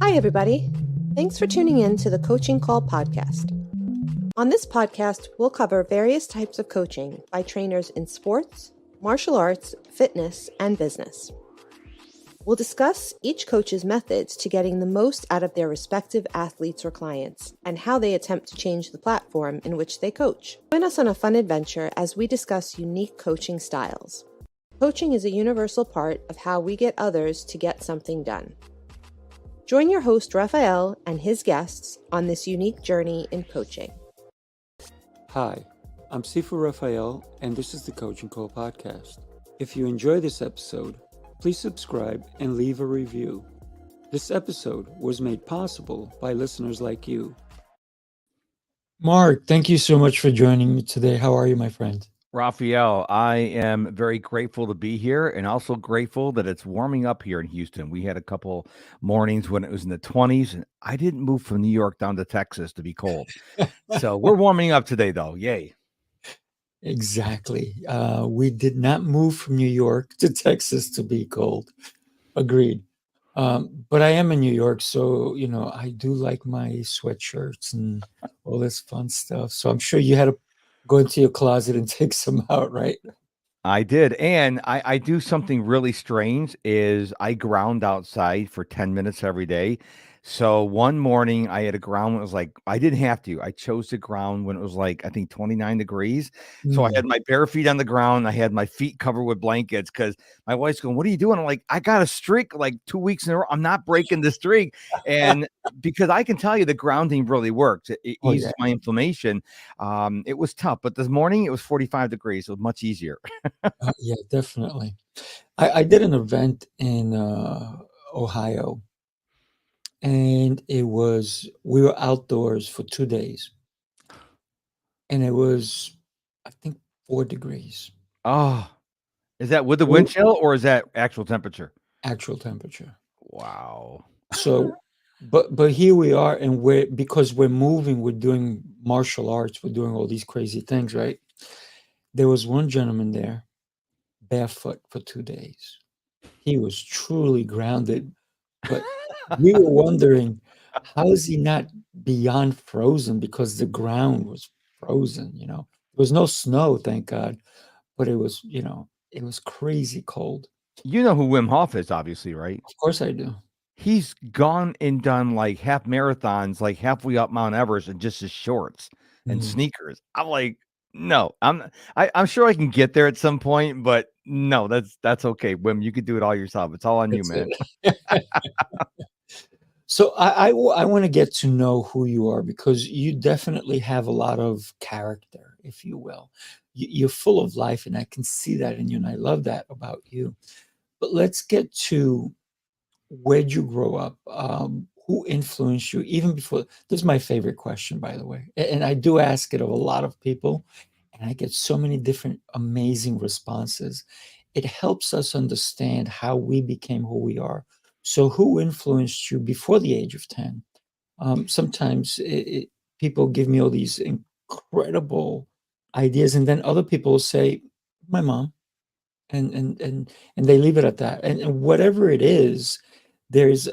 Hi, everybody. Thanks for tuning in to the Coaching Call podcast. On this podcast, we'll cover various types of coaching by trainers in sports, martial arts, fitness, and business. We'll discuss each coach's methods to getting the most out of their respective athletes or clients and how they attempt to change the platform in which they coach. Join us on a fun adventure as we discuss unique coaching styles. Coaching is a universal part of how we get others to get something done. Join your host, Raphael, and his guests on this unique journey in coaching. Hi, I'm Sifu Raphael, and this is the Coaching Call podcast. If you enjoy this episode, please subscribe and leave a review. This episode was made possible by listeners like you. Mark, thank you so much for joining me today. How are you, my friend? Raphael, I am very grateful to be here and also grateful that it's warming up here in Houston. We had a couple mornings when it was in the 20s, and I didn't move from New York down to Texas to be cold. So we're warming up today, though. Yay. Exactly. We did not move from New York to Texas to be cold. Agreed. But I am in New York, so, I do like my sweatshirts and all this fun stuff. So I'm sure you had to go into your closet and take some out, right? I did. And I do something really strange is I ground outside for 10 minutes every day. So one morning I had to ground when it was like, I didn't have to. I chose to ground when it was like, I think 29 degrees. So I had my bare feet on the ground. I had my feet covered with blankets because my wife's going, what are you doing? I'm like, I got a streak like 2 weeks in a row. I'm not breaking the streak. And because I can tell you the grounding really works. It eases my inflammation. It was tough, but this morning it was 45 degrees. So it was much easier. Yeah, definitely. I did an event in Ohio. And we were outdoors for 2 days. And it was, I think, 4 degrees. Oh, is that with the wind chill or is that actual temperature? Actual temperature. Wow. So, but here we are, and because we're moving, we're doing martial arts, we're doing all these crazy things, right? There was one gentleman there, barefoot for 2 days. He was truly grounded, but we were wondering, how is he not beyond frozen? Because the ground was frozen, There was no snow, thank God, but it was, it was crazy cold. You know who Wim Hof is, obviously, right? Of course I do. He's gone and done like half marathons, like halfway up Mount Everest in just his shorts and sneakers. I'm like, no, I'm sure I can get there at some point, but no, that's okay. Wim, you could do it all yourself. It's all on you, man. So I want to get to know who you are, because you definitely have a lot of character, if you will. You're full of life, and I can see that in you, and I love that about you. But let's get to, where'd you grow up? Who influenced you even before? This is my favorite question, by the way. And I do ask it of a lot of people, and I get so many different amazing responses. It helps us understand how we became who we are. So who influenced you before the age of 10? Sometimes people give me all these incredible ideas, and then other people will say, my mom, and they leave it at that. And whatever it is, there's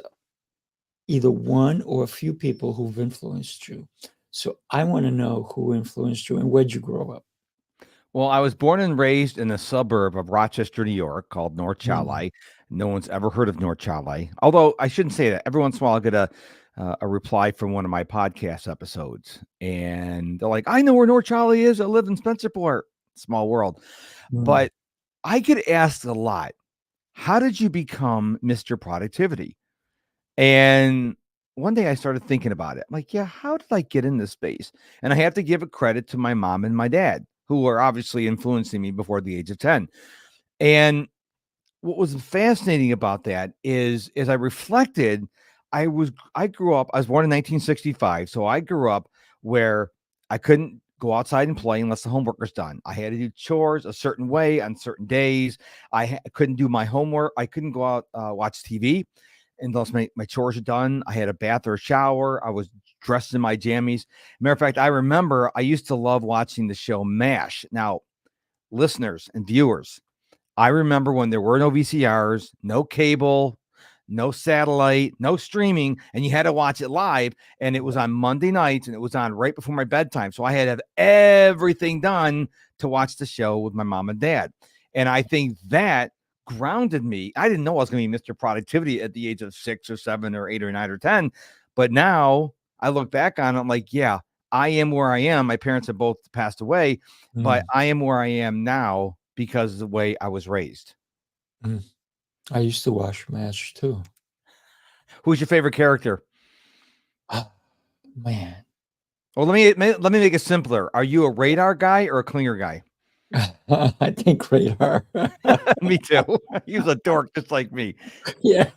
either one or a few people who've influenced you. So I want to know who influenced you and where'd you grow up? Well, I was born and raised in a suburb of Rochester, New York, called North Charlotte. No one's ever heard of North Charlotte, although I shouldn't say that. Every once in a while, I get a reply from one of my podcast episodes, and they're like, "I know where North Charlotte is. I live in Spencerport." Small world, but I get asked a lot, "How did you become Mr. Productivity?" And one day I started thinking about it. I'm like, yeah, how did I get in this space? And I have to give a credit to my mom and my dad, who were obviously influencing me before the age of 10. And what was fascinating about that is, as I reflected, I was born in 1965. So I grew up where I couldn't go outside and play unless the homework was done. I had to do chores a certain way on certain days. I couldn't do my homework. I couldn't go out, watch TV unless my chores are done. I had a bath or a shower. I was dressed in my jammies. Matter of fact, I remember I used to love watching the show MASH. Now, listeners and viewers, I remember when there were no VCRs, no cable, no satellite, no streaming, and you had to watch it live. And it was on Monday nights, and it was on right before my bedtime. So I had to have everything done to watch the show with my mom and dad. And I think that grounded me. I didn't know I was going to be Mr. Productivity at the age of 6 or 7 or 8 or 9 or 10. But now I look back on it, I'm like, yeah, I am where I am. My parents have both passed away, but Mm, I am where I am now because of the way I was raised. mm. I used to wash mashed too. Who's your favorite character? Ah, man. Well, let me make it simpler. Are you a radar guy or a clinger guy? I think radar. Me too. He was a dork just like me. Yeah.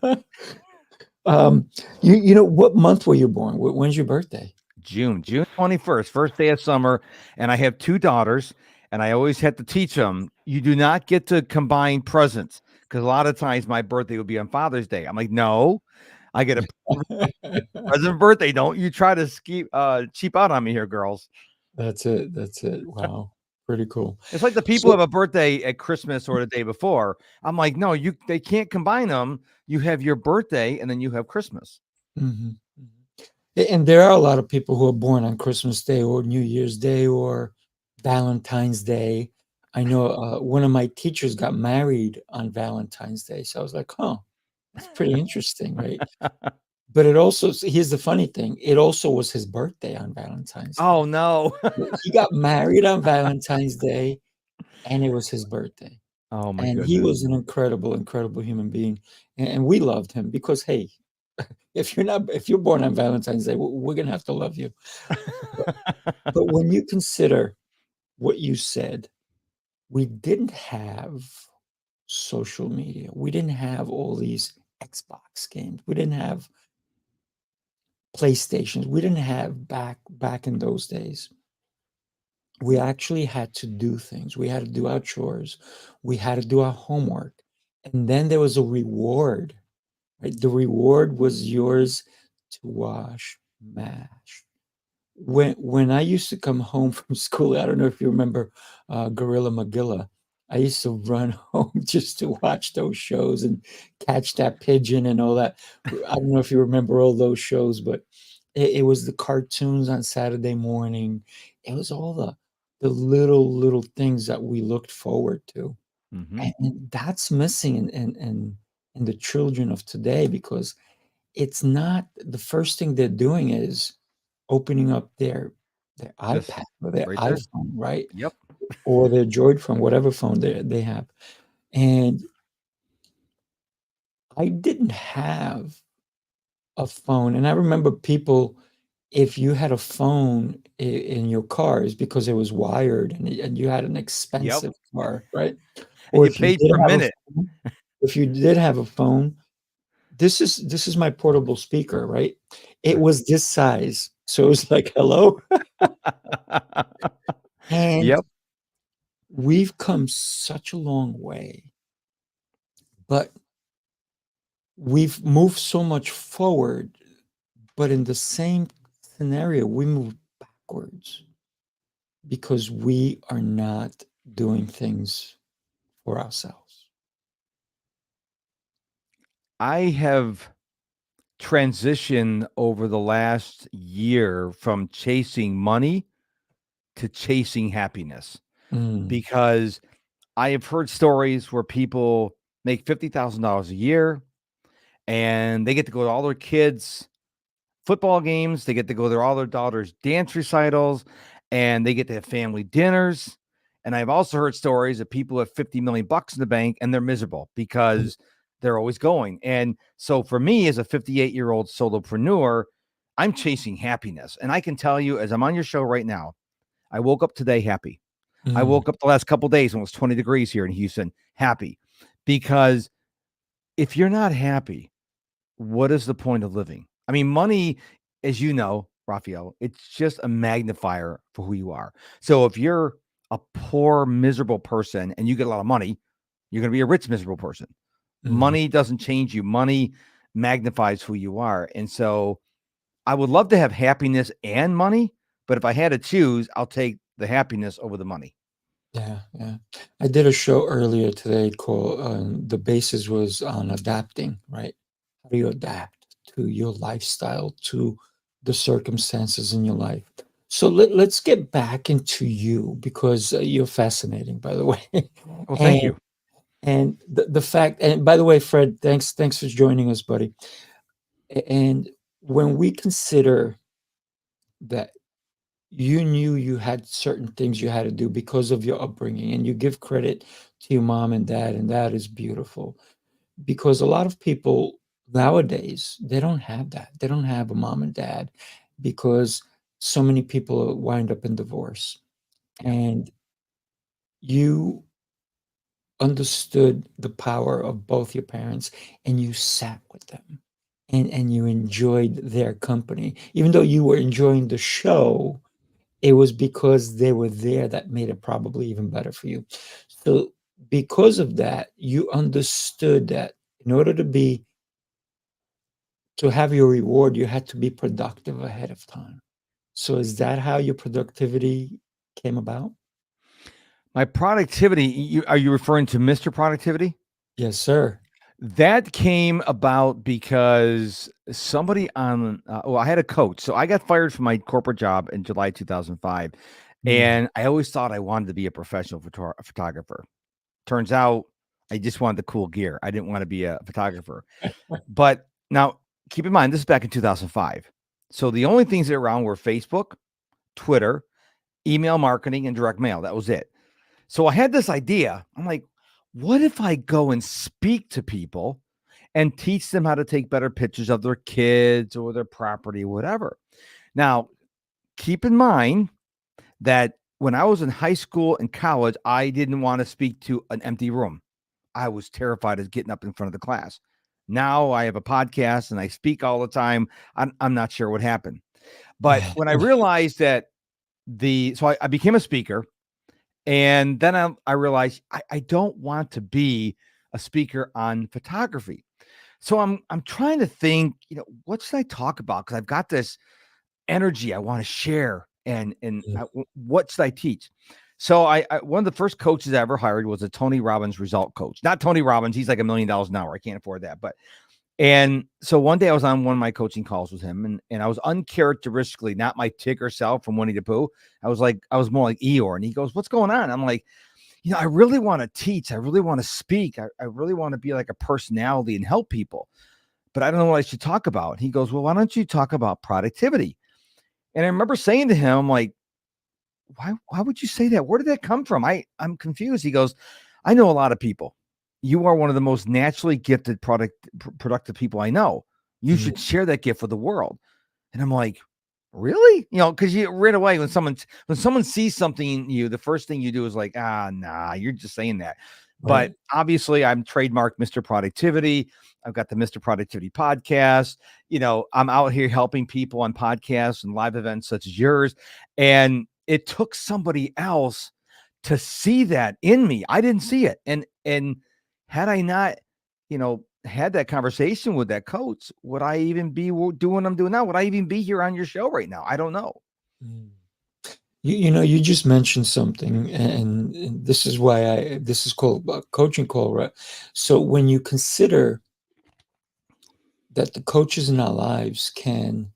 You know, what month were you born? When's your birthday? June 21st, first day of summer. And I have 2 daughters, and I always have to teach them, you do not get to combine presents, because a lot of times my birthday would be on Father's Day. I'm like, no, I get a present birthday. Don't you try to cheap out on me here, girls. That's it. That's it. Wow. Pretty cool. It's like the people So, who have a birthday at Christmas or the day before. I'm like, no, they can't combine them. You have your birthday and then you have Christmas. mhm, mhm. And there are a lot of people who are born on Christmas Day or New Year's Day or Valentine's Day. I know one of my teachers got married on Valentine's Day. So I was like, huh, that's pretty interesting, right? But it also, here's the funny thing, it also was his birthday on Valentine's Day. Oh no. He got married on Valentine's Day, and it was his birthday. Oh my And he goodness. was an incredible, incredible human being. And we loved him because, hey, if you're born on Valentine's Day, we're gonna have to love you. But when you consider what you said, we didn't have social media. We didn't have all these Xbox games. We didn't have PlayStations. We didn't have back in those days. We actually had to do things. We had to do our chores. We had to do our homework. And then there was a reward, right? The reward was yours to wash, mash. When I used to come home from school, I don't know if you remember Gorilla Magilla. I used to run home just to watch those shows and catch that pigeon and all that. I don't know if you remember all those shows, but it was the cartoons on Saturday morning. It was all the little things that we looked forward to. Mhm. And that's missing in the children of today because it's not the first thing they're doing is opening up their This iPad or their right there. iPhone, right? Yep. Or their Droid phone, whatever phone they have. And I didn't have a phone. And I remember people, if you had a phone in your car, is because it was wired and you had an Yep. expensive car, right? And Or you paid per minute. if you did have a phone, this is my portable speaker, right? It was this size. So it was like, hello. And Yep. we've come such a long way, but we've moved so much forward, but in the same scenario, we move backwards because we are not doing things for ourselves. I have transitioned over the last year from chasing money to chasing happiness, Mm, because I have heard stories where people make $50,000 a year and they get to go to all their kids' football games, they get to go to all their daughters' dance recitals, and they get to have family dinners. And I've also heard stories of people with 50 million bucks in the bank and they're miserable mm, because they're always going. And so for me as a 58-year-old solopreneur, I'm chasing happiness. And I can tell you, as I'm on your show right now, I woke up today happy. I mm, woke up the last couple of days when it was 20 degrees here in Houston, happy, because if you're not happy, what is the point of living? I mean, money, as you know, Raphael, it's just a magnifier for who you are. So if you're a poor, miserable person and you get a lot of money, you're going to be a rich, miserable person. mm. Money doesn't change you. Money magnifies who you are. And so I would love to have happiness and money, but if I had to choose, I'll take the happiness over the money. Yeah, yeah. I did a show earlier today called the basis was on adapting, right? How do you adapt to your lifestyle, to the circumstances in your life? So let's get back into you because you're fascinating, by the way. Well, thank and you. and the fact, and by the way, Fred, thanks for joining us, buddy. And when we consider that you knew you had certain things you had to do because of your upbringing, and you give credit to your mom and dad, and that is beautiful because a lot of people nowadays they don't have that. They don't have a mom and dad because so many people wind up in divorce, Yeah. and you understood the power of both your parents, and you sat with them, and you enjoyed their company even though you were enjoying the show. It was because they were there that made it probably even better for you. So because of that, you understood that in order to have your reward, you had to be productive ahead of time. So is that how your productivity came about? My productivity, are you referring to Mr. Productivity? Yes, sir. That came about because somebody on, well, I had a coach. So I got fired from my corporate job in July 2005. Mm. And I always thought I wanted to be a professional photographer. Turns out I just wanted the cool gear. I didn't want to be a photographer. But now keep in mind, this is back in 2005. So the only things that were around were Facebook, Twitter, email marketing, and direct mail. That was it. So I had this idea. I'm like, what if I go and speak to people and teach them how to take better pictures of their kids or their property, whatever? Now, keep in mind that when I was in high school and college, I didn't want to speak to an empty room. I was terrified of getting up in front of the class. Now I have a podcast and I speak all the time. I'm not sure what happened. But when I realized that I became a speaker, and then I realized I don't want to be a speaker on photography. So I'm trying to think, what should I talk about? Because I've got this energy I want to share, what should I teach? So I one of the first coaches I ever hired was a Tony Robbins result coach. Not Tony Robbins, he's like $1 million an hour. I can't afford that, but and so one day I was on one of my coaching calls with him, and I was uncharacteristically not my ticker self from Winnie the Pooh. I was more like Eeyore, and he goes, "What's going on?" I'm like, I really want to teach. I really want to speak. I really want to be like a personality and help people, but I don't know what I should talk about. He goes, "Well, why don't you talk about productivity?" And I remember saying to him, I'm like, why would you say that? Where did that come from? I'm confused. He goes, I know a lot of people. You are one of the most naturally gifted productive people I know. You Mm. should share that gift with the world. And I'm like, really? Because you right away when someone sees something in you, the first thing you do is like, nah, you're just saying that. But Right. obviously, I'm trademarked Mr. Productivity. I've got the Mr. Productivity podcast. I'm out here helping people on podcasts and live events such as yours. And it took somebody else to see that in me. I didn't see it. And had I not, had that conversation with that coach, would I even be doing what I'm doing now? Would I even be here on your show right now? I don't know. Mm. You just mentioned something, and this is why this is called a coaching call, right? So when you consider that the coaches in our lives can,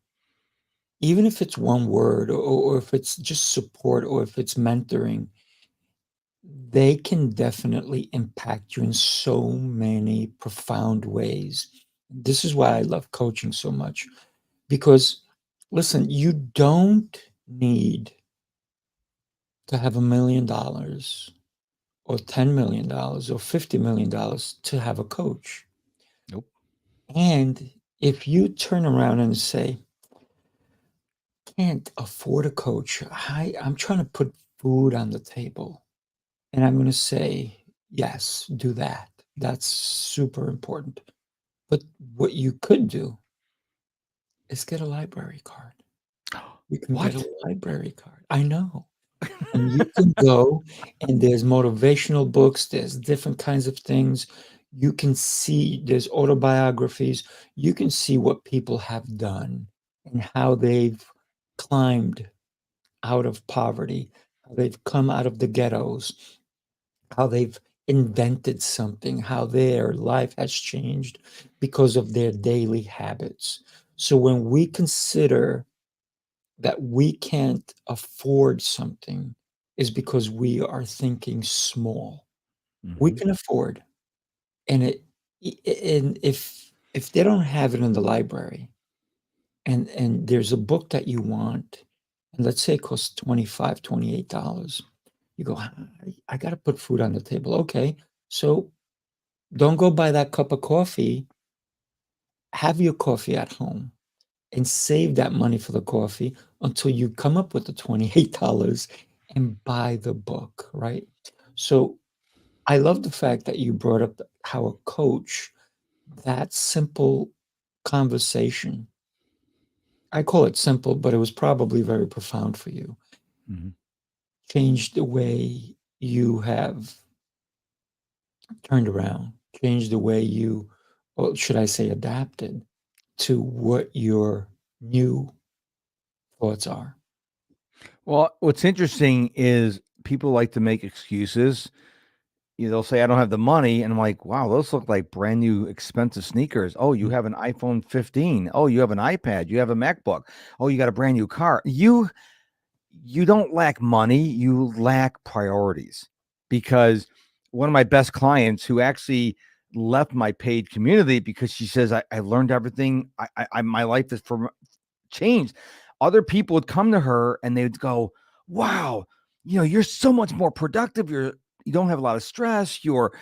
even if it's one word or if it's just support or if it's mentoring, they can definitely impact you in so many profound ways. This is why I love coaching so much because, listen, you don't need to have $1 million or $10 million or $50 million to have a coach. Nope. And if you turn around and say, can't afford a coach, I'm trying to put food on the table. And I'm going to say, yes, do that. That's super important. But what you could do is get a library card. You can get a What? library card. I know. And you can go, and there's motivational books, there's different kinds of things. You can see, there's autobiographies. You can see what people have done and how they've climbed out of poverty, how they've come out of the ghettos, how they've invented something, how their life has changed because of their daily habits. So when we consider that we can't afford something is because we are thinking small. We Mhm. can afford, and and if they don't have it in the library, and there's a book that you want, and let's say it costs 25, $28, you go, I got to put food on the table. Okay, so don't go buy that cup of coffee. Have your coffee at home and save that money for the coffee until you come up with the $28 and buy the book, right? So I love the fact that you brought up how a coach, that simple conversation, I call it simple, but it was probably very profound for you, Mhm. changed the way you have turned around, changed the way you, or should I say, adapted to what your new thoughts are. Well, what's interesting is people like to make excuses. They'll say, "I don't have the money," and I'm like, "Wow, those look like brand new expensive sneakers. Oh, you have an iPhone 15. Oh, you have an iPad. You have a MacBook. Oh, you got a brand new car." You don't lack money, you lack priorities. Because one of my best clients who actually left my paid community because she says, I learned everything. My life is for changed. Other people would come to her and they would go, "Wow, you're so much more productive. You don't have a lot of stress. You're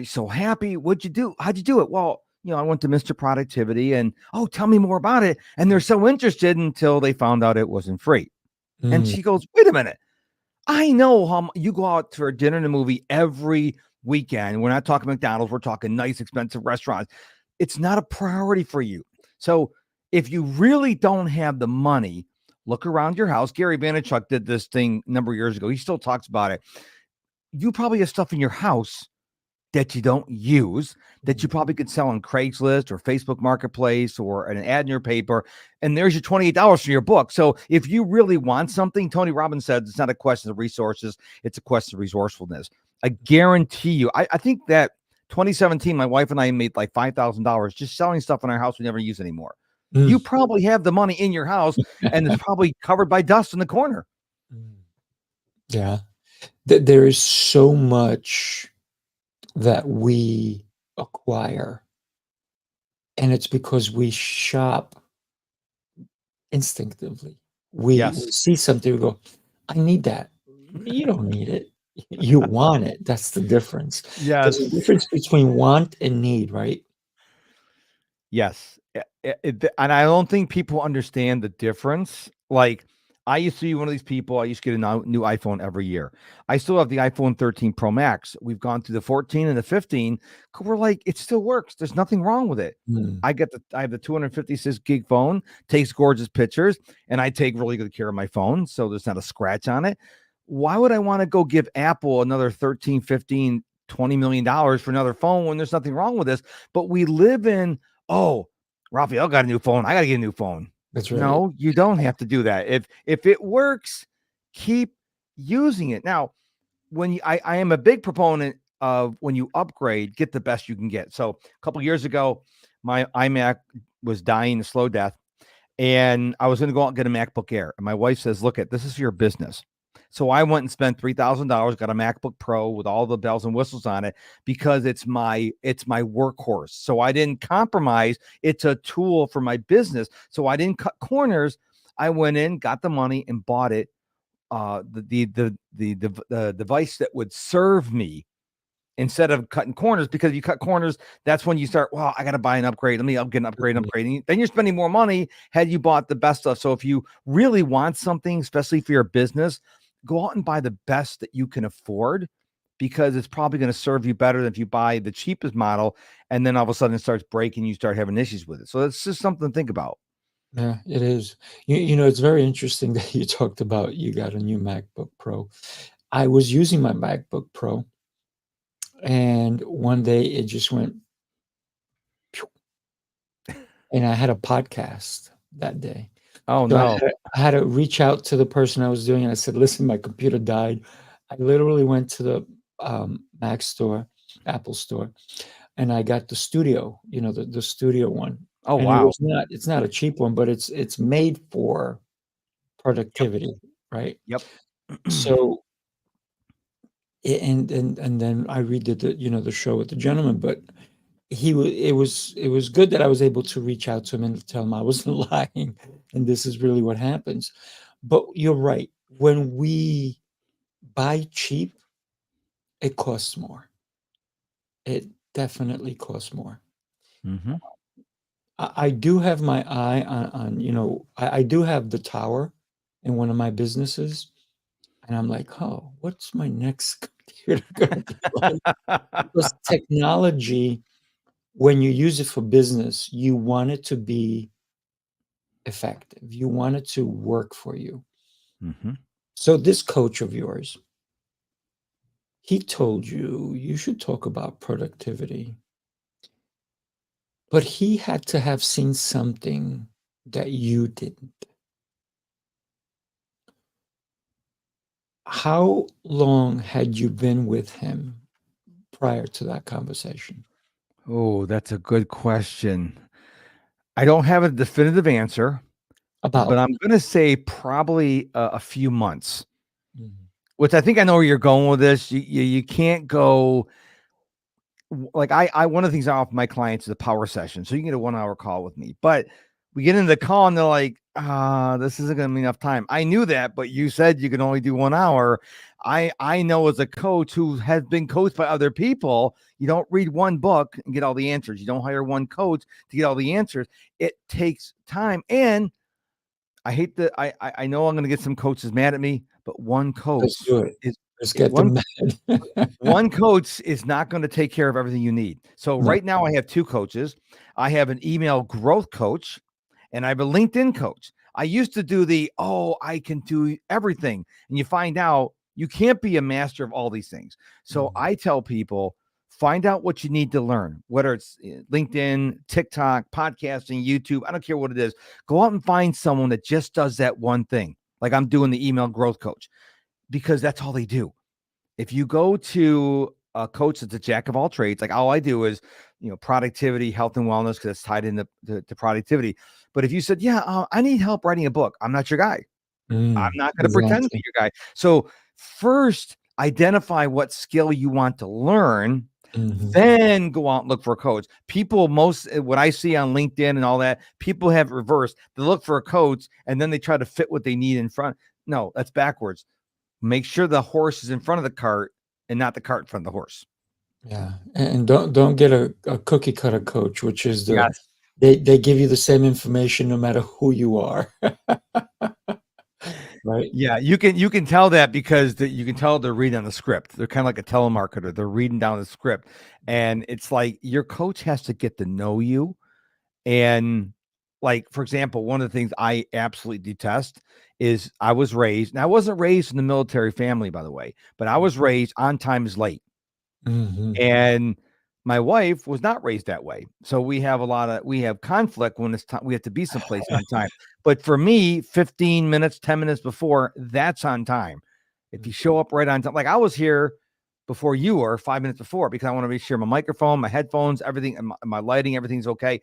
so happy. What'd you do? How'd you do it?" Well, I went to Mr. Productivity and, "Oh, tell me more about it." And they're so interested until they found out it wasn't free. And Mm, she goes, "Wait a minute. I know how you go out for dinner and a movie every weekend. We're not talking McDonald's. We're talking nice, expensive restaurants. It's not a priority for you. So if you really don't have the money, look around your house." Gary Vaynerchuk did this thing a number of years ago. He still talks about it. You probably have stuff in your house that you don't use that you mm, probably could sell on Craigslist or Facebook Marketplace or an ad in your paper. And there's your $28 for your book. So if you really want something, Tony Robbins said it's not a question of resources, it's a question of resourcefulness. I guarantee you, I think that 2017, my wife and I made like $5,000 just selling stuff in our house we never use anymore. You mm. probably have the money in your house and it's probably covered by dust in the corner. Mm. Yeah. There is so much that we acquire, and it's because we shop instinctively. We Yes. see something, we go, "I need that." You don't need it. You want it. That's the difference. There's a Yes. difference between want and need, right? Yes. And I don't think people understand the difference. Like, I used to be one of these people. I used to get a new iPhone every year. I still have the iPhone 13 Pro Max. We've gone through the 14 and the 15. 'Cause we're like, it still works. There's nothing wrong with it. Mm, I have the 256 gig phone, takes gorgeous pictures, and I take really good care of my phone. So there's not a scratch on it. Why would I want to go give Apple another 13, 15, $20 million for another phone when there's nothing wrong with this? But we live in, "Oh, Raphael got a new phone. I got to get a new phone." that's right. No, you don't have to do that. If it works, keep using it. Now, I am a big proponent of when you upgrade, get the best you can get. So a couple years ago, my iMac was dying a slow death. And I was going to go out and get a MacBook Air. And my wife says, "Look, this is your business." So I went and spent $3,000, got a MacBook Pro with all the bells and whistles on it because it's my workhorse. So I didn't compromise. It's a tool for my business. So I didn't cut corners. I went in, got the money, and bought it. The device that would serve me instead of cutting corners, because if you cut corners, that's when you start, "Well, I got to buy an upgrade. Let me get an upgrade, Mm, upgrading." Then you're spending more money had you bought the best stuff. So if you really want something, especially for your business, go out and buy the best that you can afford, because it's probably going to serve you better than if you buy the cheapest model and then all of a sudden it starts breaking, you start having issues with it. So it's just something to think about. yeah, it is. It's very interesting that you talked about you got a new MacBook Pro. I was using my MacBook Pro, and one day it just went, pew, and I had a podcast that day. Oh, So no. I had to reach out to the person I was doing, and I said, "Listen, my computer died." I literally went to the Mac store, Apple store, and I got the studio, the studio one. Oh, And wow. it's not a cheap one, but it's made for Yep. productivity, right? Yep. So and then I redid the show with the gentleman, but it was good that I was able to reach out to him and tell him I wasn't lying, and this is really what happens. But you're right. When we buy cheap, it costs more. It definitely costs more. Mhm. I do have my eye I do have the tower in one of my businesses, and I'm like, oh, what's my next computer gonna be like? Because technology, when you use it for business, you want it to be effective. You want it to work for you. Mhm. So this coach of yours, he told you should talk about productivity, but he had to have seen something that you didn't. How long had you been with him prior to that conversation? Oh, that's a good question. I don't have a definitive answer, but About. I'm gonna say probably a few months, Mhm. which I think I know where you're going with this. You can't go like I one of the things I offer my clients is a power session, so you can get a 1 hour call with me. But we get into the call and they're like, this isn't gonna be enough time. I knew that, but you said you can only do 1 hour. I know as a coach who has been coached by other people, you don't read one book and get all the answers. You don't hire one coach to get all the answers. It takes time. And I hate that I know I'm gonna get some coaches mad at me, but one Let's coach do it. is Let's it, get one them mad. one coach is not going to take care of everything you need. So No. right now I have two coaches. I have an email growth coach and I have a LinkedIn coach. I used to do I can do everything. And you find out you can't be a master of all these things. So Mhm. I tell people, find out what you need to learn, whether it's LinkedIn, TikTok, podcasting, YouTube, I don't care what it is. Go out and find someone that just does that one thing. Like I'm doing the email growth coach because that's all they do. If you go to a coach that's a jack of all trades, like all I do is, productivity, health and wellness, because it's tied into to productivity. But if you said, yeah, I need help writing a book, I'm not your guy. I'm not going to pretend to be Exactly. your guy. So first identify what skill you want to learn, Mhm. then go out and look for a coach. People, what I see on LinkedIn and all that, people have reversed. They look for a coach and then they try to fit what they need in front. No, that's backwards. Make sure the horse is in front of the cart and not the cart in front of the horse. Yeah, and don't get a cookie cutter coach, which is Yes. they give you the same information no matter who you are, right? Yeah, you can tell that because you can tell they're reading on the script. They're kind of like a telemarketer. They're reading down the script, and it's like your coach has to get to know you. And like for example, one of the things I absolutely detest is I was raised. And I wasn't raised in the military family, by the way, but I was raised on time is late. Mhm. And my wife was not raised that way. So we have conflict when it's time we have to be someplace on time. But for me, 15 minutes, 10 minutes before, that's on time. If you show up right on time, like I was here before you were 5 minutes before because I want to be sure my microphone, my headphones, everything, and my lighting, everything's okay.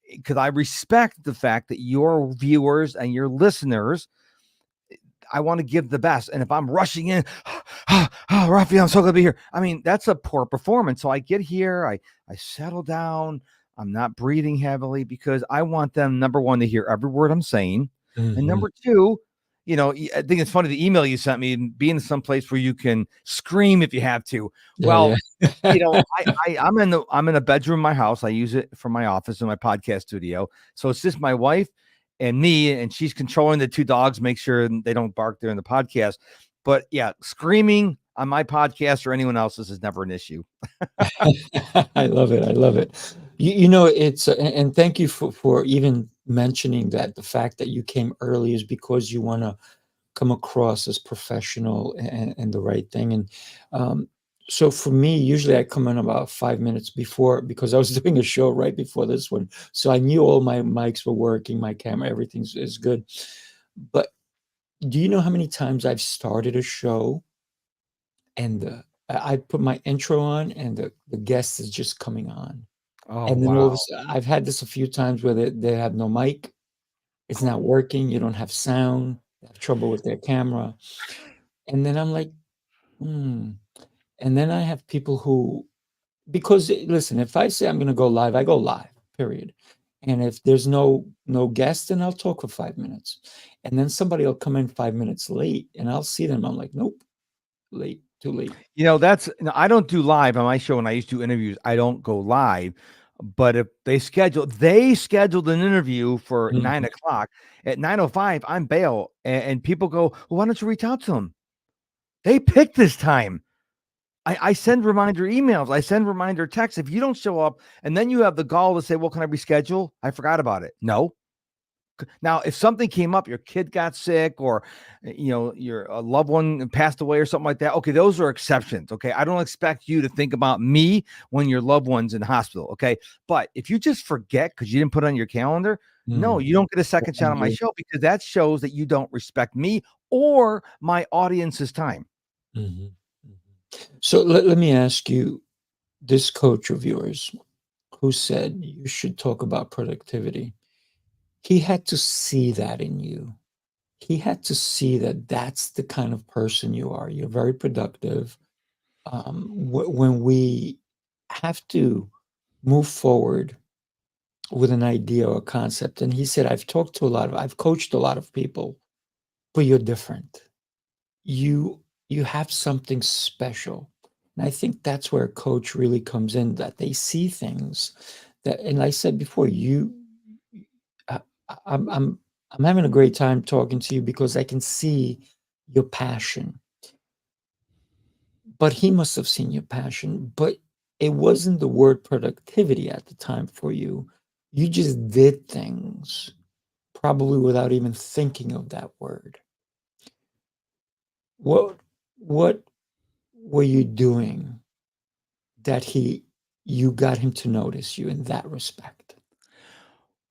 Because I respect the fact that your viewers and your listeners I want to give the best. And if I'm rushing in, Rafael, I'm so glad to be here. I mean, that's a poor performance. So I get here, I settle down. I'm not breathing heavily because I want them, number one, to hear every word I'm saying. And Mhm. number two, I think it's funny the email you sent me, being someplace where you can scream if you have to. Yeah, Well, yeah. I'm in a bedroom in my house. I use it for my office and my podcast studio. So it's just my wife and me, and she's controlling the two dogs, make sure they don't bark during the podcast. But yeah, screaming on my podcast or anyone else's is never an issue. I love it. I love it. It's and thank you for even mentioning that the fact that you came early is because you want to come across as professional and the right thing. And um, So for me, usually I come in about 5 minutes before because I was doing a show right before this one. So I knew all my mics were working, my camera, everything is good. But do you know how many times I've started a show and I put my intro on and the guest is just coming on. Oh, And then all of a wow. sudden, I've had this a few times where they have no mic, it's not working, you don't have sound, they have trouble with their camera. And then I'm like, hmm. And then I have people who, because listen, if I say I'm going to go live, I go live, period. And if there's no guest, then I'll talk for 5 minutes. And then somebody will come in 5 minutes late and I'll see them. I'm like, nope, late, too late. I don't do live on my show. When I used to do interviews, I don't go live. But if they scheduled an interview for Mhm. 9 o'clock. At 9:05, I'm bail, and people go, well, why don't you reach out to them? They picked this time. I send reminder emails. I send reminder texts. If you don't show up, and then you have the gall to say, well, can I reschedule? I forgot about it. No. Now, if something came up, your kid got sick, or your loved one passed away, or something like that. Okay, those are exceptions. Okay, I don't expect you to think about me when your loved one's in hospital. Okay, but if you just forget because you didn't put it on your calendar, no, you don't get a second shot on my show, because that shows that you don't respect me or my audience's time. Mhm. So let me ask you, this coach of yours who said you should talk about productivity, he had to see that in you. He had to see that that's the kind of person you are. You're very productive. When we have to move forward with an idea or concept, and he said, I've coached a lot of people, but you're different. You have something special. And I think that's where a coach really comes in, that they see things that, and like I said before, I, I'm having a great time talking to you because I can see your passion. But he must have seen your passion, but it wasn't the word productivity at the time for you. You just did things probably without even thinking of that word. What were you doing that you got him to notice you in that respect?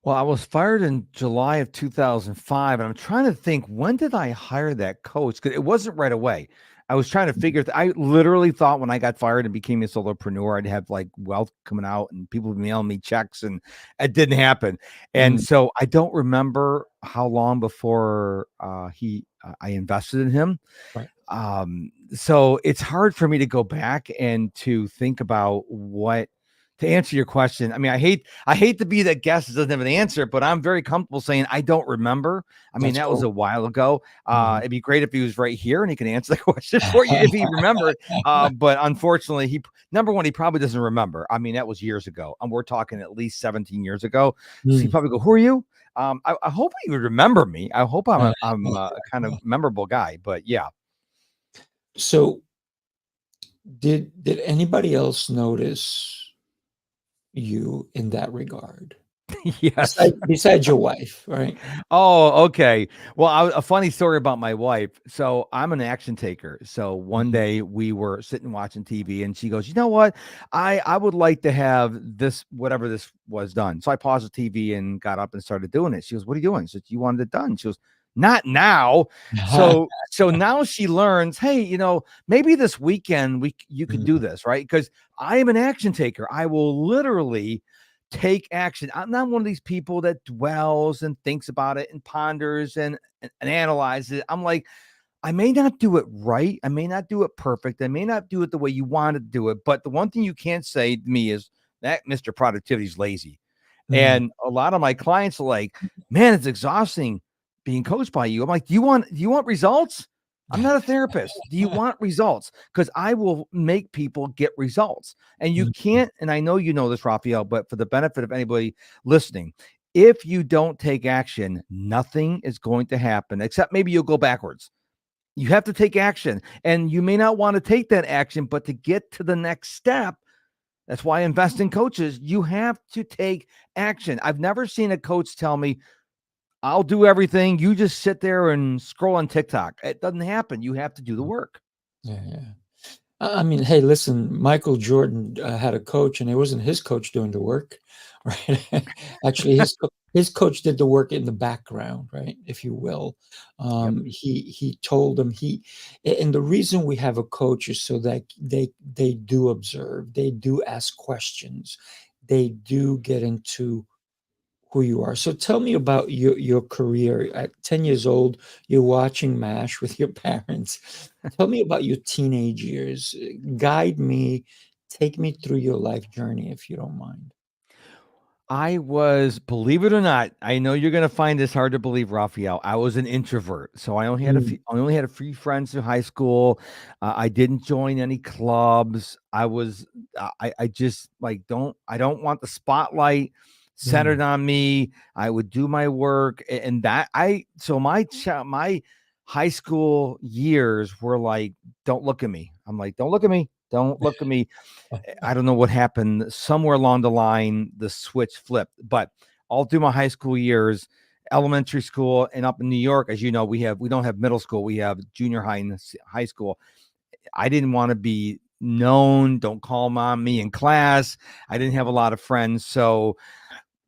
Well, I was fired in July of 2005, and I'm trying to think, when did I hire that coach? Because it wasn't right away. I was trying to figure. I literally thought when I got fired and became a solopreneur, I'd have like wealth coming out and people would mail me checks, and it didn't happen. And Mm, so I don't remember how long before I invested in him. right. So it's hard for me to go back and to think about to answer your question. I mean, I hate to be that guest that doesn't have an answer, but I'm very comfortable saying I don't remember. I mean, That's that was cool. a while ago. Mhm. It'd be great if he was right here and he can answer the question for you if he remembered. But unfortunately, number one, he probably doesn't remember. I mean, that was years ago. And we're talking at least 17 years ago. So he Mm. probably go, who are you? I hope he would remember me. I hope I'm a kind of memorable guy, but yeah. So did anybody else notice you in that regard? Yes. Besides your wife, right? Oh, okay. Well, a funny story about my wife. So I'm an action taker. So one Mhm. day we were sitting watching TV, and she goes, "You know what? I would like to have this, whatever this was, done." So I paused the TV and got up and started doing it. She goes, "What are you doing?" I said, "You wanted it done." She goes, "Not now." So now she learns, hey, maybe this weekend you could do Mhm. this, right? Because I am an action taker. I will literally take action. I'm not one of these people that dwells and thinks about it and ponders and analyzes it. I'm like, I may not do it right. I may not do it perfect. I may not do it the way you want to do it. But the one thing you can't say to me is that Mr. Productivity is lazy. Mm. And a lot of my clients are like, man, it's exhausting being coached by you. I'm like, do you want results? I'm not a therapist. Do you want results? Because I will make people get results. And you Mhm. can't, and I know you know this, Raphael, but for the benefit of anybody listening, if you don't take action, nothing is going to happen, except maybe you'll go backwards. You have to take action, and you may not want to take that action, but to get to the next step, that's why I invest in coaches. You have to take action. I've never seen a coach tell me, I'll do everything. You just sit there and scroll on TikTok. It doesn't happen. You have to do the work. Yeah, yeah. I mean, hey, listen, Michael Jordan had a coach, and it wasn't his coach doing the work, right? Actually, his coach did the work in the background, right, if you will. Yep. He told him and the reason we have a coach is so that they do observe, they do ask questions, they do get into who you are. So tell me about your career. At 10 years old, you're watching MASH with your parents. Tell me about your teenage years. Guide me, take me through your life journey, if you don't mind. I was, believe it or not, I know you're going to find this hard to believe, Raphael. I was an introvert, so Mm, I only had a few friends in high school. I didn't join any clubs. I just like I don't want the spotlight centered mm, on me. I would do my work, and that so my high school years were like, don't look at me. I'm like, don't look at me. Don't look at me. I don't know what happened. Somewhere along the line, the switch flipped. But all through my high school years, elementary school, and up in New York, as you know, we don't have middle school. We have junior high and high school. I didn't want to be known. Don't call on me in class. I didn't have a lot of friends, so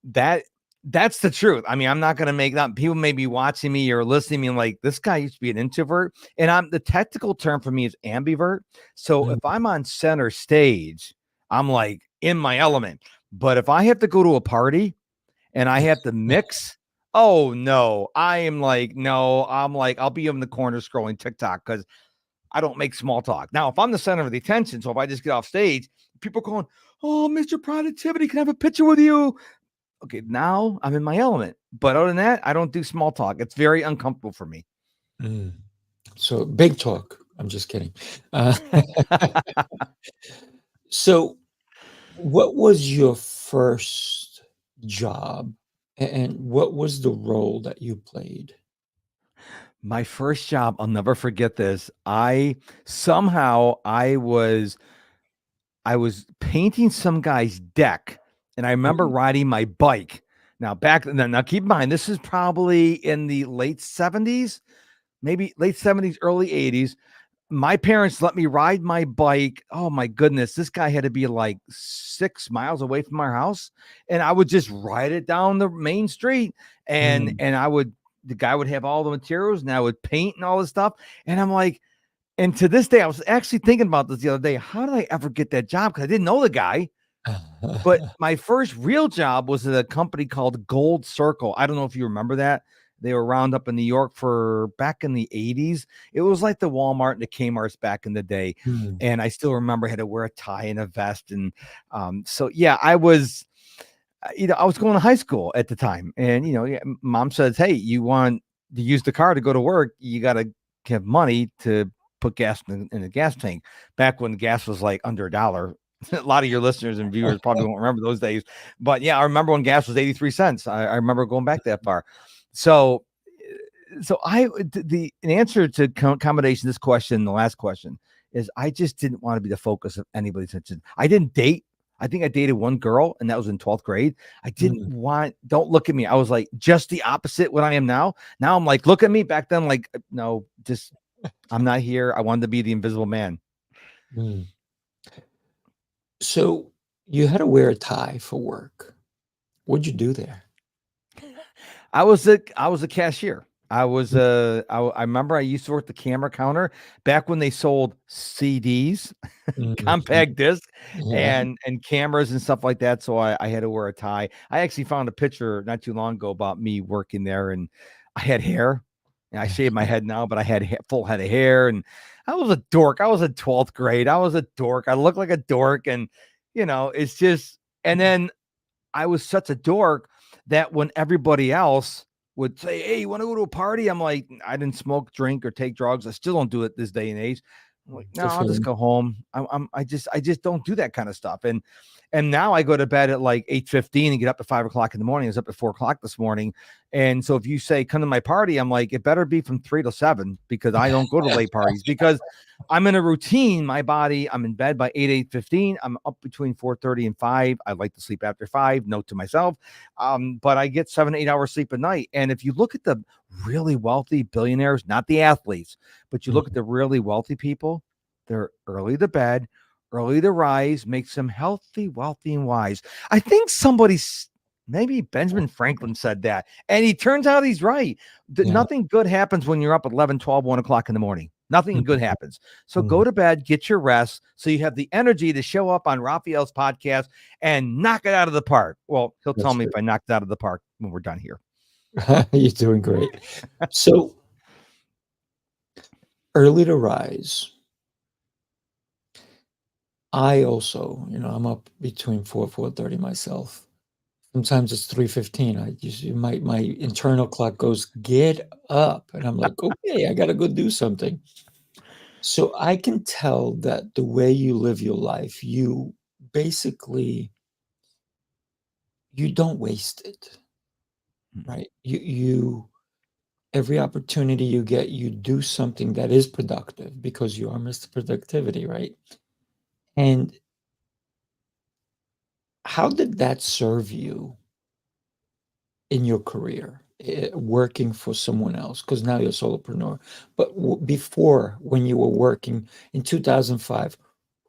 that that's the truth. I mean, I'm not going to make that. People may be watching me or listening to me and like, this guy used to be an introvert. And the technical term for me is ambivert. So mm. if I'm on center stage, I'm like in my element. But if I have to go to a party and I have to mix, oh no, I am like, no, I'm like, I'll be in the corner scrolling TikTok because I don't make small talk. Now, if I'm the center of the attention, so if I just get off stage, people going, oh, Mr. Productivity, can I have a picture with you? Okay, now I'm in my element. But other than that, I don't do small talk. It's very uncomfortable for me. Mm. So big talk. I'm just kidding. Uh, so, what was your first job, and what was the role that you played? My first job, I'll never forget this. I was painting some guy's deck, and I remember Mm, riding my bike. Now keep in mind, this is probably in the late 70s, maybe late 70s, early 80s. My parents let me ride my bike. Oh my goodness, this guy had to be like 6 miles away from our house, and I would just ride it down the main street, and mm, the guy would have all the materials, and I would paint and all this stuff, and I'm like, and to this day, I was actually thinking about this the other day. How did I ever get that job? Because I didn't know the guy. But my first real job was at a company called Gold Circle. I don't know if you remember that. They were around up in New York for back in the 80s. It was like the Walmart and the Kmart's back in the day. mm, And I still remember I had to wear a tie and a vest. And so, yeah, I was, I was going to high school at the time. And, yeah, mom says, hey, you want to use the car to go to work? You got to have money to put gas in the gas tank. Back when gas was like under $1. A lot of your listeners and viewers probably won't remember those days, but yeah, I remember when gas was 83 cents. I remember going back that far. So, in answer to accommodation, this question, the last question is, I just didn't want to be the focus of anybody's attention. I didn't date. I think I dated one girl, and that was in 12th grade. mm. Don't look at me. I was like just the opposite what I am now. Now I'm like, look at me. Back then, like, no, just, I'm not here. I wanted to be the invisible man. Mm. So you had to wear a tie for work. What'd you do there? I was a cashier. I remember I used to work the camera counter back when they sold CDs, Mhm. compact disc, Yeah. and cameras and stuff like that. So I had to wear a tie. I actually found a picture not too long ago about me working there, and I had hair. And I shaved my head now, but I had full head of hair, and I was a dork. I was in 12th grade. I was a dork. I looked like a dork, and it's just. And then I was such a dork that when everybody else would say, hey, you want to go to a party? I'm like, I didn't smoke, drink, or take drugs. I still don't do it this day and age. I'm like, no, Good I'll for just you. go home. I just don't do that kind of stuff. And now I go to bed at like 8:15 and get up at 5 o'clock in the morning. I was up at 4 o'clock this morning. And so if you say come to my party, I'm like, it better be from 3 to 7 because I don't go to late parties because I'm in a routine. My body, I'm in bed by 8:15. I'm up between 4:30 and 5. I like to sleep after 5, note to myself. But I get 7 to 8 hours sleep a night. And if you look at the really wealthy billionaires, not the athletes, but you look at Mhm. the really wealthy people, They're early to bed, early to rise, makes them healthy, wealthy, and wise. I think maybe Benjamin Franklin said that. And he turns out he's right. Yeah. Nothing good happens when you're up at 11, 12, 1 o'clock in the morning. Nothing good happens. So go Mhm. to bed, get your rest, so you have the energy to show up on Raphael's podcast and knock it out of the park. Well, he'll tell That's me right. if I knocked it out of the park when we're done here. You're doing great. So early to rise. I also, I'm up between 4:30 myself. Sometimes it's 3:15. I usually my internal clock goes, get up. And I'm like, okay, I gotta go do something. So I can tell that the way you live your life, you basically you don't waste it, right? You every opportunity you get, you do something that is productive because you are Mr. Productivity, right? And how did that serve you in your career, working for someone else? Because now you're a solopreneur. But before, when you were working in 2005,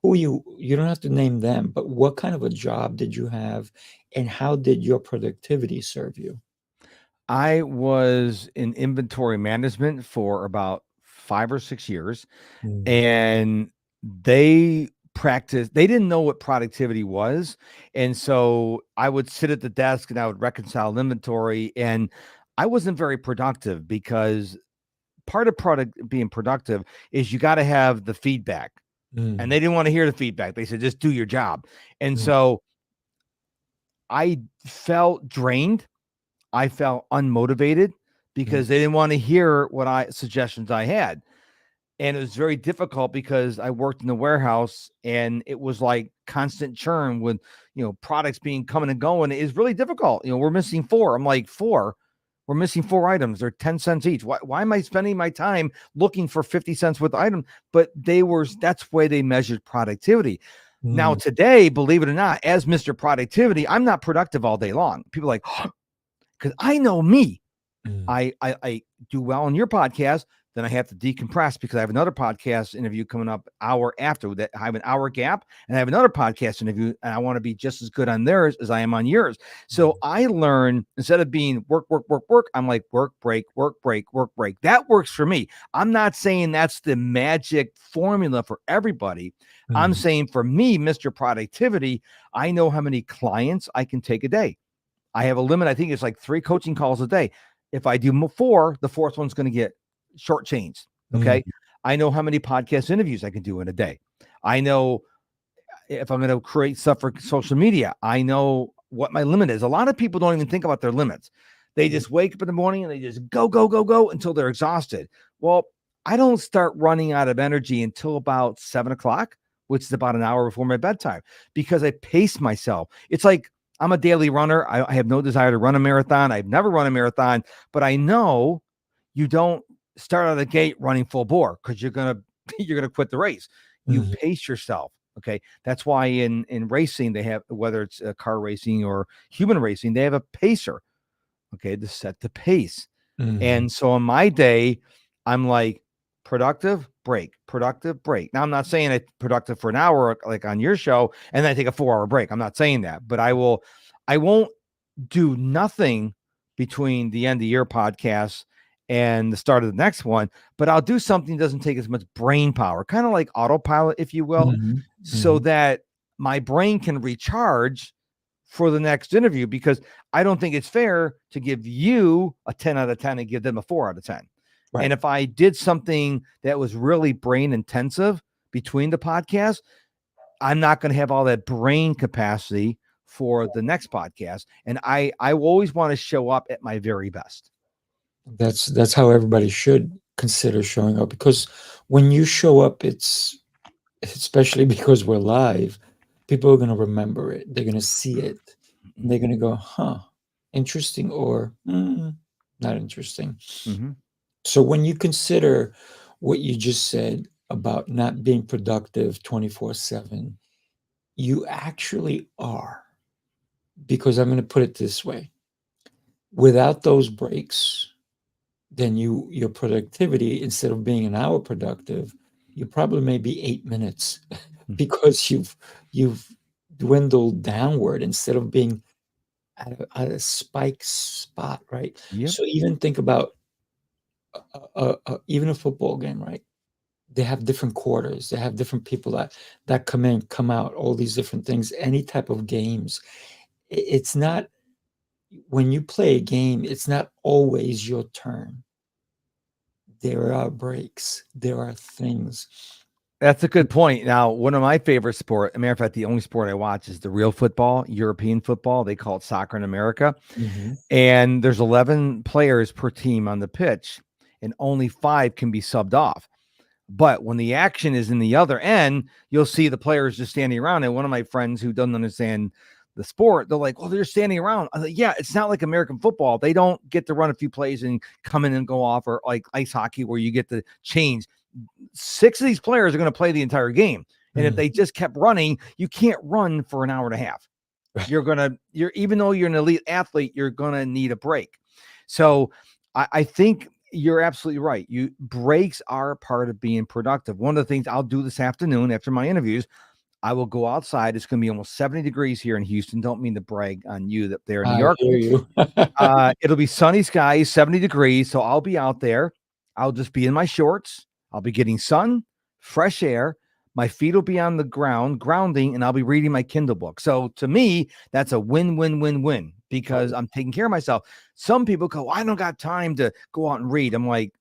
who you don't have to name them, but what kind of a job did you have, and how did your productivity serve you? I was in inventory management for about 5 or 6 years, Mm, and they didn't know what productivity was. And so I would sit at the desk and I would reconcile inventory, and I wasn't very productive because part of being productive is you got to have the feedback. And mm, they didn't want to hear the feedback. They said, just do your job. And mm, so I felt drained. I felt unmotivated mm, because they didn't want to hear suggestions I had. And it was very difficult because I worked in the warehouse and it was like constant churn with, products being coming and going. It's really difficult. We're missing 4. I'm like, 4? We're missing 4 items. They're 10 cents each. Why am I spending my time looking for 50 cents worth of item? But that's where they measured productivity. Now, mm, today, believe it or not, as Mr. Productivity, I'm not productive all day long. People are like, because I know me. mm, I do well on your podcast, then I have to decompress because I have another podcast interview coming up hour after that. I have an hour gap, and I have another podcast interview, and I want to be just as good on theirs as I am on yours. So I learn, instead of being work, work, work, work, I'm like work, break, work, break, work, break. That works for me. I'm not saying that's the magic formula for everybody. I'm mm, saying for me, Mr. Productivity, I know how many clients I can take a day. I have a limit. I think it's like 3 coaching calls a day. If I do 4, the 4th one's going to get shortchanged. mm, Okay. I know how many podcast interviews I can do in a day. I know if I'm going to create stuff for social media, I know what my limit is. A lot of people don't even think about their limits. They mm, just wake up in the morning and they just go, go, go, go until they're exhausted. Well, I don't start running out of energy until about 7 o'clock, which is about an hour before my bedtime, because I pace myself. It's like I'm a daily runner. I have no desire to run a marathon. I've never run a marathon, but I know you don't start out of the gate running full bore because you're gonna you're gonna quit the race. You mm, pace yourself. Okay, that's why in racing they have, whether it's car racing or human racing, they have a pacer. Okay, to set the pace. mm, And so in my day, I'm like productive, break, productive, break. Now I'm not saying it's productive for an hour like on your show, and then I take a 4-hour break. I'm not saying that, but I won't do nothing between the end of your podcast and the start of the next one, but I'll do something that doesn't take as much brain power, kind of like autopilot, if you will, mhm, so mhm, that my brain can recharge for the next interview, because I don't think it's fair to give you a 10 out of 10 and give them a 4 out of 10. And right. if I did something that was really brain intensive between the podcast, I'm not going to have all that brain capacity for the next podcast. And I always want to show up at my very best. That's how everybody should consider showing up, because when you show up, it's especially because we're live, people are going to remember it. They're going to see it. And they're going to go, huh, interesting, or not interesting. Mm-hmm. So when you consider what you just said about not being productive 24/7, you actually are. Because I'm going to put it this way: without those breaks, then your productivity, instead of being an hour productive, you probably maybe 8 minutes Mm. because you've dwindled downward instead of being at a spike spot, right? Yep. So even think about even a football game, right? They have different quarters. They have different people that come in, come out, all these different things. Any type of games, it's not when you play a game, it's not always your turn. There are breaks. There are things. That's a good point. Now, one of my favorite sport, a matter of fact, the only sport I watch is the real football, European football. They call it soccer in America. Mhm. And there's 11 players per team on the pitch, and only 5 can be subbed off. But when the action is in the other end, you'll see the players just standing around. And one of my friends who doesn't understand the sport, they're like, well, they're standing around. I'm like, yeah, it's not like American football. They don't get to run a few plays and come in and go off, or like ice hockey where you get to change. 6 of these players are going to play the entire game. And if Mm. they just kept running, you can't run for an hour and a half. You're even though you're an elite athlete, you're gonna need a break. So I think you're absolutely right. Breaks are part of being productive. One of the things I'll do this afternoon after my interviews, I will go outside. It's gonna be almost 70 degrees here in Houston. Don't mean to brag on you that there in New I York. hear you. It'll be sunny skies, 70 degrees. So I'll be out there. I'll just be in my shorts. I'll be getting sun, fresh air. My feet will be on the ground, grounding, and I'll be reading my Kindle book. So to me, that's a win, win, win, win because I'm taking care of myself. Some people go, I don't got time to go out and read. I'm like,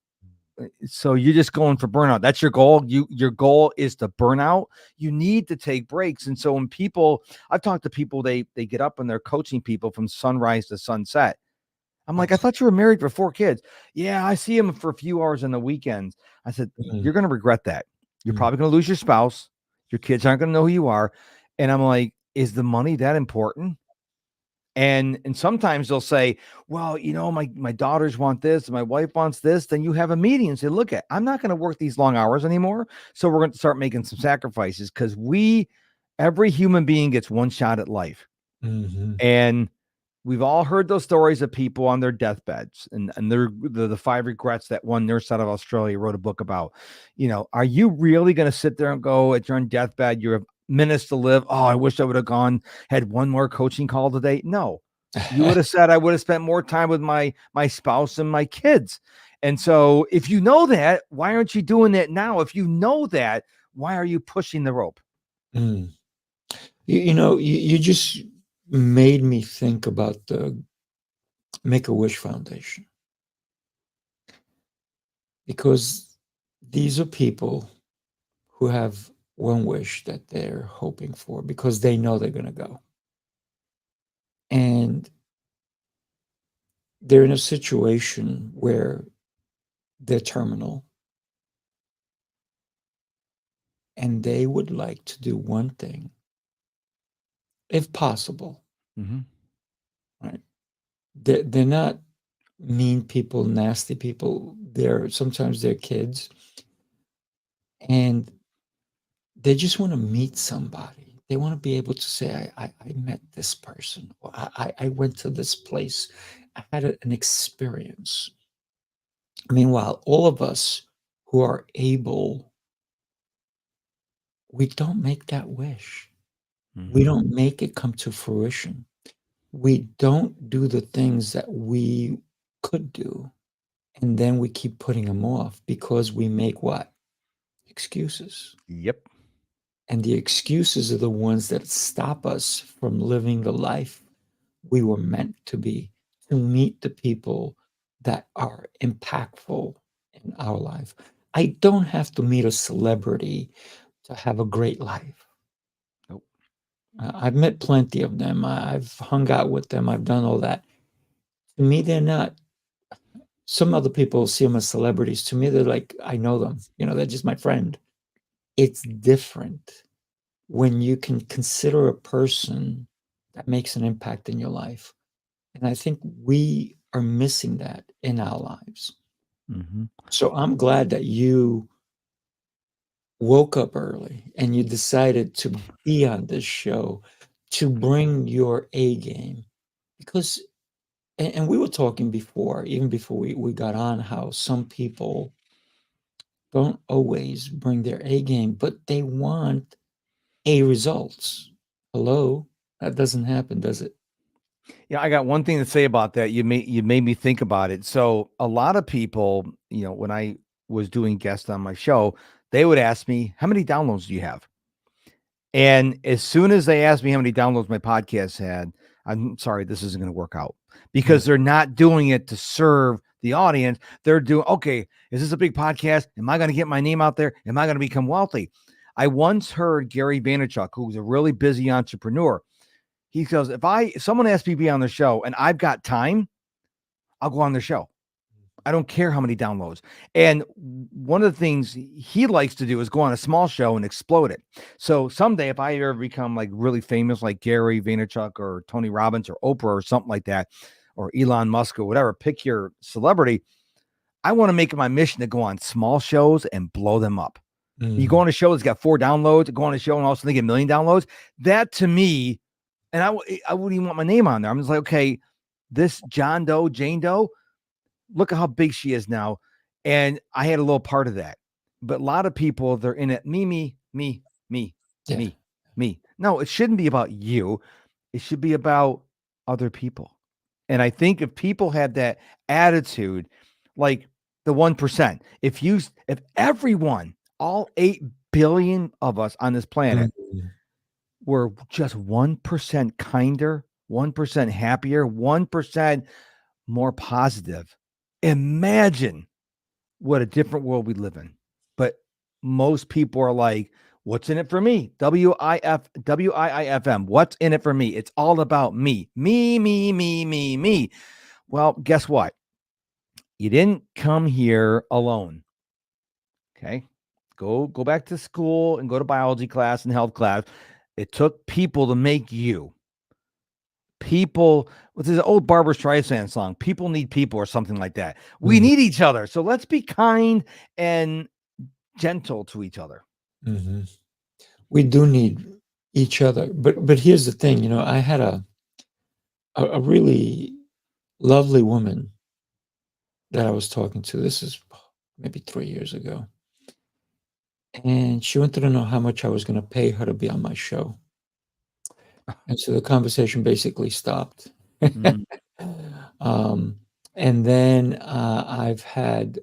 so you're just going for burnout. That's your goal. Your goal is to burn out. You need to take breaks. And so when people, I've talked to people, they get up and they're coaching people from sunrise to sunset. I'm like, I thought you were married for 4 kids. Yeah, I see him for a few hours on the weekends. I said, Mm, you're going to regret that. You're mm. probably going to lose your spouse. Your kids aren't going to know who you are. And I'm like, is the money that important? And sometimes they'll say, well, my daughters want this, and my wife wants this. Then you have a meeting and say, look, I'm not going to work these long hours anymore. So we're going to start making some sacrifices because every human being gets one shot at life. Mhm. And we've all heard those stories of people on their deathbeds and the 5 regrets that one nurse out of Australia wrote a book about. Are you really going to sit there and go at your own deathbed? You have minutes to live. Oh, I wish I would have had one more coaching call today. No, you would have said, I would have spent more time with my spouse and my kids. And so if you know that, why aren't you doing that now? If you know that, why are you pushing the rope? Mm. You just made me think about the Make-A-Wish Foundation because these are people who have one wish that they're hoping for because they know they're going to go. And they're in a situation where they're terminal and they would like to do one thing, if possible, Mm-hmm. right? They're not mean people, nasty people. Sometimes they're kids and they just want to meet somebody. They want to be able to say, I met this person, or I went to this place. I had an experience. Meanwhile, all of us who are able, we don't make that wish. We Mm-hmm. don't make it come to fruition. We don't do the things that we could do. And then we keep putting them off because we make what? Excuses. Yep. And the excuses are the ones that stop us from living the life we were meant to meet the people that are impactful in our life. I don't have to meet a celebrity to have a great life. Nope. I've met plenty of them. I've hung out with them. I've done all that. To me, they're not. Some other people see them as celebrities. To me, they're like, I know them. They're just my friend. It's different when you can consider a person that makes an impact in your life. And I think we are missing that in our lives. Mm-hmm. So I'm glad that you woke up early and you decided to be on this show to bring your A game because and we were talking before, even before we got on, how some people don't always bring their A game, but they want A results. Hello? That doesn't happen, does it? Yeah, I got one thing to say about that. You made me think about it. So a lot of people, when I was doing guests on my show, they would ask me, "How many downloads do you have?" And as soon as they asked me how many downloads my podcast had, I'm sorry, this isn't going to work out, because they're not doing it to serve the audience. They're doing, okay, is this a big podcast? Am I going to get my name out there? Am I going to become wealthy? I once heard Gary Vaynerchuk, who's a really busy entrepreneur. He goes, if someone asks me to be on their show and I've got time, I'll go on their show. I don't care how many downloads. And one of the things he likes to do is go on a small show and explode it. So someday, if I ever become like really famous, like Gary Vaynerchuk or Tony Robbins or Oprah or something like that, or Elon Musk or whatever, pick your celebrity, I want to make it my mission to go on small shows and blow them up. You go on a show that's got 4 downloads, go on a show and all of a sudden they get 1 million downloads. That to me, and I wouldn't even want my name on there. I'm just like, okay, this John Doe, Jane Doe, look at how big she is now. And I had a little part of that. But a lot of people, they're in it, me. No, it shouldn't be about you. It should be about other people. And I think if people had that attitude, like the 1%, if everyone, all 8 billion of us on this planet, were just 1% kinder, 1% happier, 1% more positive, imagine what a different world we live in. But most people are like, what's in it for me? WIIFM. What's in it for me? It's all about me. Me. Well, guess what? You didn't come here alone. Okay. Go back to school and go to biology class and health class. It took people to make you. People, what's this old Barbra Streisand song? People need people, or something like that. We need each other. So let's be kind and gentle to each other. We do need each other. But here's the thing, I had a really lovely woman that I was talking to. This is maybe 3 years ago. And she wanted to know how much I was going to pay her to be on my show. And so the conversation basically stopped. And then I've had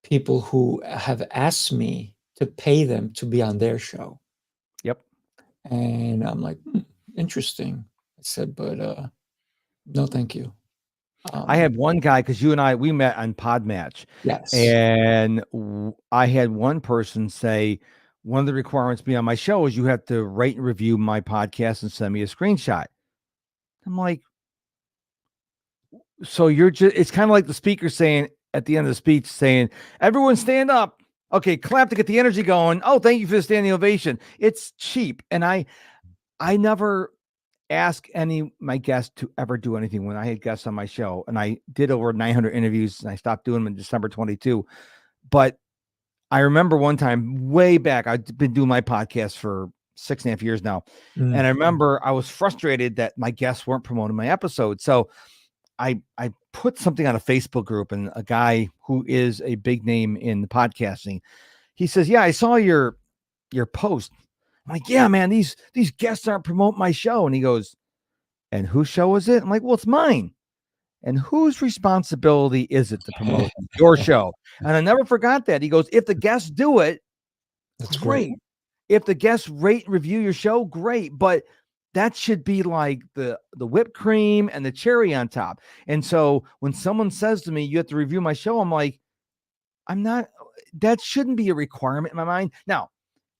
people who have asked me to pay them to be on their show. Yep. And I'm like, interesting. I said, but no, thank you. I had one guy, because you and I, we met on Podmatch. Yes. And I had one person say, one of the requirements to be on my show is you have to rate and review my podcast and send me a screenshot. I'm like, so you're just, it's kind of like the speaker saying at the end of the speech, saying, everyone stand up. Okay, clap to get the energy going. Oh, thank you for the standing ovation. It's cheap. And I never ask any of my guests to ever do anything when I had guests on my show. And I did over 900 interviews, and I stopped doing them in December 22. But I remember one time way back, I've been doing my podcast for 6.5 years now. And I remember I was frustrated that my guests weren't promoting my episode. So I put something on a Facebook group, and a guy who is a big name in podcasting, he says, yeah, I saw your post. I'm like, yeah, man, these guests aren't promoting my show. And he goes, and whose show is it? I'm like, well, it's mine. And whose responsibility is it to promote your show? And I never forgot that. He goes, if the guests do it, that's great. If the guests rate and review your show, great. But that should be like the whipped cream and the cherry on top. And so when someone says to me, you have to review my show, I'm like, that shouldn't be a requirement in my mind. Now,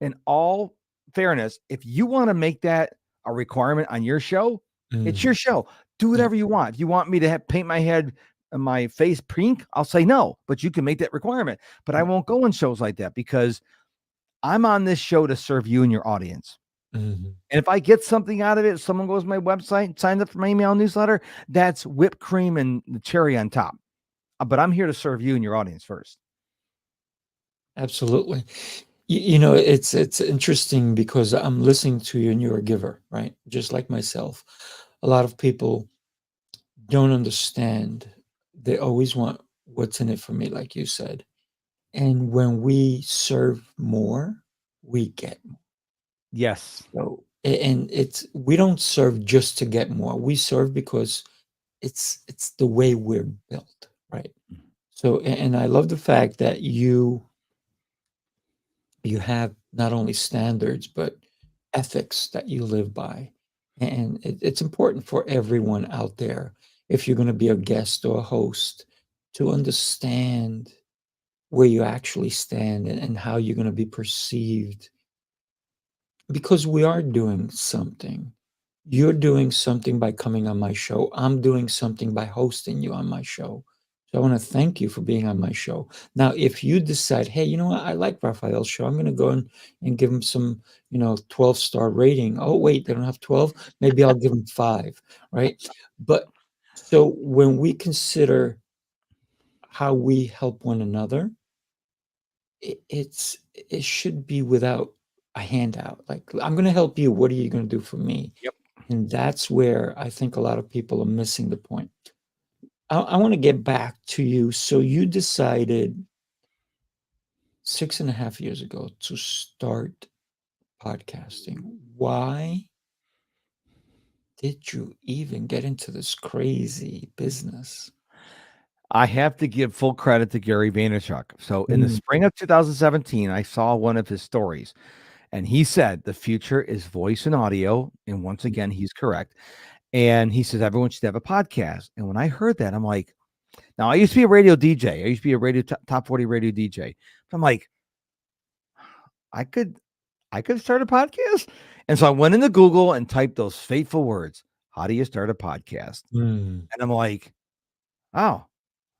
in all fairness, if you want to make that a requirement on your show, it's your show. Do whatever you want. If you want me to paint my head and my face pink, I'll say no, but you can make that requirement. But I won't go on shows like that, because I'm on this show to serve you and your audience. And if I get something out of it, if someone goes to my website, signs up for my email newsletter, that's whipped cream and the cherry on top. But I'm here to serve you and your audience first. Absolutely. It's interesting, because I'm listening to you and you're a giver, right? Just like myself. A lot of people don't understand. They always want what's in it for me, like you said. And when we serve more, we get more. Yes. So, and we don't serve just to get more. We serve because it's the way we're built, right? So, and I love the fact that you have not only standards but ethics that you live by, and it's important for everyone out there, if you're going to be a guest or a host, to understand where you actually stand, and how you're going to be perceived, because we are doing something. You're doing something by coming on my show. I'm doing something by hosting you on my show. So I want to thank you for being on my show. Now, if you decide, hey, you know what, I like Raphael's show, I'm going to go and give him some, 12-star rating. Oh, wait, they don't have 12. Maybe I'll give him 5, right? But so when we consider how we help one another, it should be without a handout. Like, I'm going to help you. What are you going to do for me? Yep. And that's where I think a lot of people are missing the point. I want to get back to you. So you decided 6.5 years ago to start podcasting. Why did you even get into this crazy business? I have to give full credit to Gary Vaynerchuk. So in the Mm, spring of 2017, I saw one of his stories, and he said the future is voice and audio. And once again, he's correct. And he says everyone should have a podcast. And when I heard that, I'm like, now I used to be a radio DJ. I used to be a radio top 40 radio DJ. But I'm like, I could start a podcast. And so I went into Google and typed those fateful words. How do you start a podcast? mm, And I'm like, oh,